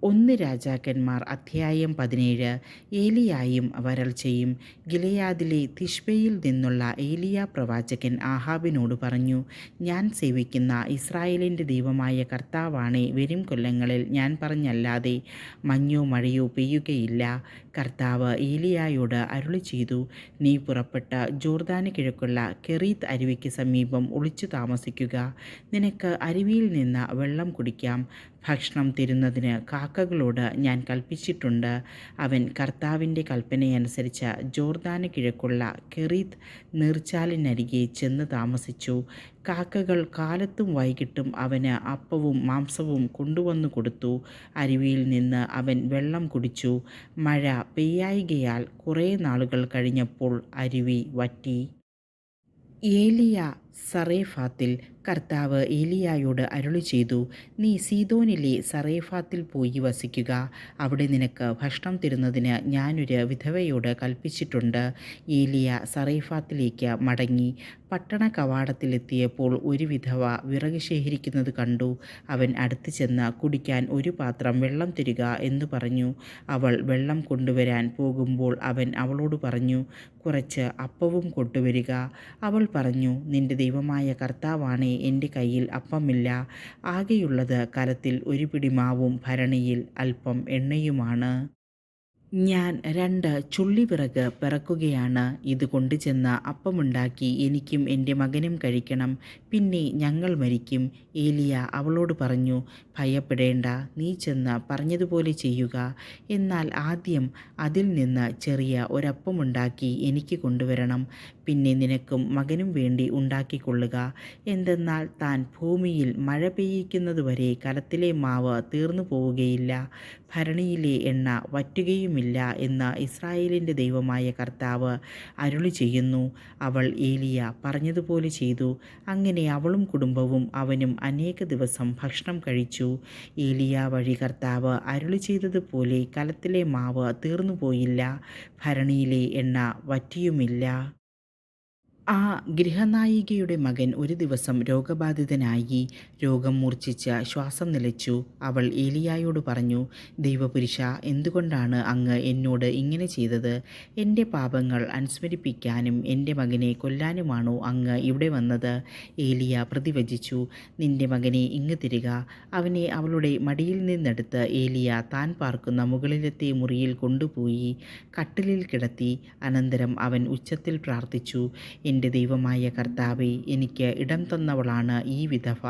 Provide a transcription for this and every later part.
ഒന്ന് രാജാക്കന്മാർ അധ്യായം 17. ഏലിയായും വരൾച്ചയും. ഗിലെയാദിലെ തിശ്ബയിൽ നിന്നുള്ള ഏലിയാ പ്രവാചകൻ ആഹാബിനോട് പറഞ്ഞു, ഞാൻ സേവിക്കുന്ന ഇസ്രായേലിൻ്റെ ദൈവമായ കർത്താവാണേ, വരും കൊല്ലങ്ങളിൽ ഞാൻ പറഞ്ഞല്ലാതെ മഞ്ഞോ മഴയോ പെയ്യുകയില്ല. കർത്താവ് ഏലിയായോട് അരുളിച്ചെയ്തു, നീ പുറപ്പെട്ട് ജോർദാന് കിഴക്കുള്ള കെറീത്ത് അരുവിക്ക് സമീപം ഒളിച്ചു താമസിക്കുക. നിനക്ക് അരുവിയിൽ നിന്ന് വെള്ളം കുടിക്കാം. ഭക്ഷണം തരുന്നതിന് കാക്കകളോട് ഞാൻ കൽപ്പിച്ചിട്ടുണ്ട്. അവൻ കർത്താവിൻ്റെ കൽപ്പനയനുസരിച്ച് ജോർദാന് കിഴക്കുള്ള കെറീത്ത് നീർച്ചാലിനരികെ ചെന്ന് താമസിച്ചു. കാക്കകൾ കാലത്തും വൈകിട്ടും അവന് അപ്പവും മാംസവും കൊണ്ടുവന്നു കൊടുത്തു. അരുവിയിൽ നിന്ന് അവൻ വെള്ളം കുടിച്ചു. മഴ പെയ്യായ്കയാൽ കുറേ നാളുകൾ കഴിഞ്ഞപ്പോൾ അരുവി വറ്റി. ഏലിയ സറേഫാത്തിൽ. കർത്താവ് ഏലിയായോട് അരുളിച്ചെയ്തു, നീ സീദോനിലെ സറേഫാത്തിൽ പോയി വസിക്കുക. അവിടെ നിനക്ക് ഭക്ഷണം തരുന്നതിന് ഞാനൊരു വിധവയോട് കൽപ്പിച്ചിട്ടുണ്ട്. ഏലിയ സറേഫാത്തിലേക്ക് മടങ്ങി. പട്ടണ കവാടത്തിലെത്തിയപ്പോൾ ഒരു വിധവ വിറക് ശേഖരിക്കുന്നത് കണ്ടു. അവൻ അടുത്ത് ചെന്ന് കുടിക്കാൻ ഒരു പാത്രം വെള്ളം തരിക എന്ന് പറഞ്ഞു. അവൾ വെള്ളം കൊണ്ടുവരാൻ പോകുമ്പോൾ അവൻ അവളോട് പറഞ്ഞു, കുറച്ച് അപ്പവും കൊണ്ടുവരിക. അവൾ പറഞ്ഞു, നിന്റെ ദൈവമായ കർത്താവാണേ, എൻ്റെ കയ്യിൽ അപ്പമില്ല. ആകെയുള്ളത് കലത്തിൽ ഒരു പിടി മാവും ഭരണിയിൽ അല്പം എണ്ണയുമാണ്. ഞാൻ 2 ചുള്ളിവിറക് പിറക്കുകയാണ്. ഇത് കൊണ്ടുചെന്ന് അപ്പമുണ്ടാക്കി എനിക്കും എൻ്റെ മകനും കഴിക്കണം. പിന്നെ ഞങ്ങൾ മരിക്കും. ഏലിയ അവളോട് പറഞ്ഞു, ഭയപ്പെടേണ്ട, നീ ചെന്ന് പറഞ്ഞതുപോലെ ചെയ്യുക. എന്നാൽ ആദ്യം അതിൽ നിന്ന് ചെറിയ ഒരപ്പമുണ്ടാക്കി എനിക്ക് കൊണ്ടുവരണം. പിന്നെ നിനക്കും മകനും വേണ്ടി ഉണ്ടാക്കിക്കൊള്ളുക. എന്തെന്നാൽ താൻ ഭൂമിയിൽ മഴ പെയ്യിക്കുന്നതുവരെ കലത്തിലെ മാവ് തീർന്നു പോവുകയില്ല, ഭരണിയിലെ എണ്ണ വറ്റുകയുമില്ല എന്ന് ഇസ്രായേലിൻ്റെ ദൈവമായ കർത്താവ് അരുളിച്ചെയ്യുന്നു. അവൾ ഏലിയ പറഞ്ഞതുപോലെ ചെയ്തു. അങ്ങനെ അവളും കുടുംബവും അവനും അനേക ദിവസം ഭക്ഷണം കഴിച്ചു. ഏലിയ വഴി കർത്താവ് അരുളിച്ചെയ്തതുപോലെ കലത്തിലെ മാവ് തീർന്നുപോയില്ല, ഭരണിയിലെ എണ്ണ വറ്റിയുമില്ല. ആ ഗൃഹനായികയുടെ മകൻ ഒരു ദിവസം രോഗബാധിതനായി. രോഗം മൂർച്ഛിച്ച് ശ്വാസം നിലച്ചു. അവൾ ഏലിയായോട് പറഞ്ഞു, ദൈവപുരുഷാ, എന്തുകൊണ്ടാണ് അങ്ങ് എന്നോട് ഇങ്ങനെ ചെയ്തത്? എൻ്റെ പാപങ്ങൾ അനുസ്മരിപ്പിക്കാനും എൻ്റെ മകനെ കൊല്ലാനുമാണോ അങ്ങ് ഇവിടെ വന്നത്? ഏലിയ പ്രതിവചിച്ചു, നിൻ്റെ മകനെ ഇങ്ങ് തരിക. അവനെ അവളുടെ മടിയിൽ നിന്നെടുത്ത് ഏലിയ താൻ പാർക്കുന്ന മുകളിലത്തെ മുറിയിൽ കൊണ്ടുപോയി കട്ടിലിൽ കിടത്തി. അനന്തരം അവൻ ഉച്ചത്തിൽ പ്രാർത്ഥിച്ചു, എൻ്റെ ദൈവമായ കർത്താവേ, എനിക്ക് ഇടം തന്നവളാണ് ഈ വിധവ.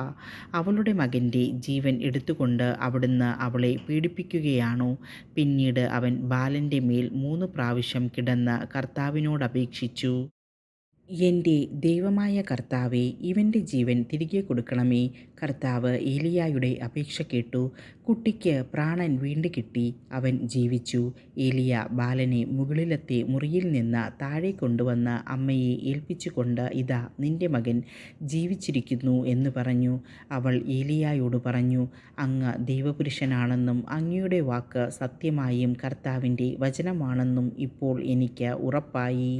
അവളുടെ മകൻ്റെ ജീവൻ എടുത്തുകൊണ്ട് അവിടുന്ന് അവളെ പീഡിപ്പിക്കുകയാണോ? പിന്നീട് അവൻ ബാലൻ്റെ മേൽ 3 പ്രാവശ്യം കിടന്ന് കർത്താവിനോടപേക്ഷിച്ചു, എൻ്റെ ദൈവമായ കർത്താവേ, ഇവൻ്റെ ജീവൻ തിരികെ കൊടുക്കണമേ. കർത്താവ് ഏലിയായുടെ അപേക്ഷ കേട്ടു. കുട്ടിക്ക് പ്രാണൻ വീണ്ടു കിട്ടി. അവൻ ജീവിച്ചു. ഏലിയ ബാലനെ മുകളിലത്തെ മുറിയിൽ നിന്ന് താഴെ കൊണ്ടുവന്ന് അമ്മയെ ഏൽപ്പിച്ചുകൊണ്ട്, ഇതാ നിൻ്റെ മകൻ ജീവിച്ചിരിക്കുന്നു എന്ന് പറഞ്ഞു. അവൾ ഏലിയായോട് പറഞ്ഞു, അങ്ങ് ദൈവപുരുഷനാണെന്നും അങ്ങയുടെ വാക്ക് സത്യമായും കർത്താവിൻ്റെ വചനമാണെന്നും ഇപ്പോൾ എനിക്ക് ഉറപ്പായി.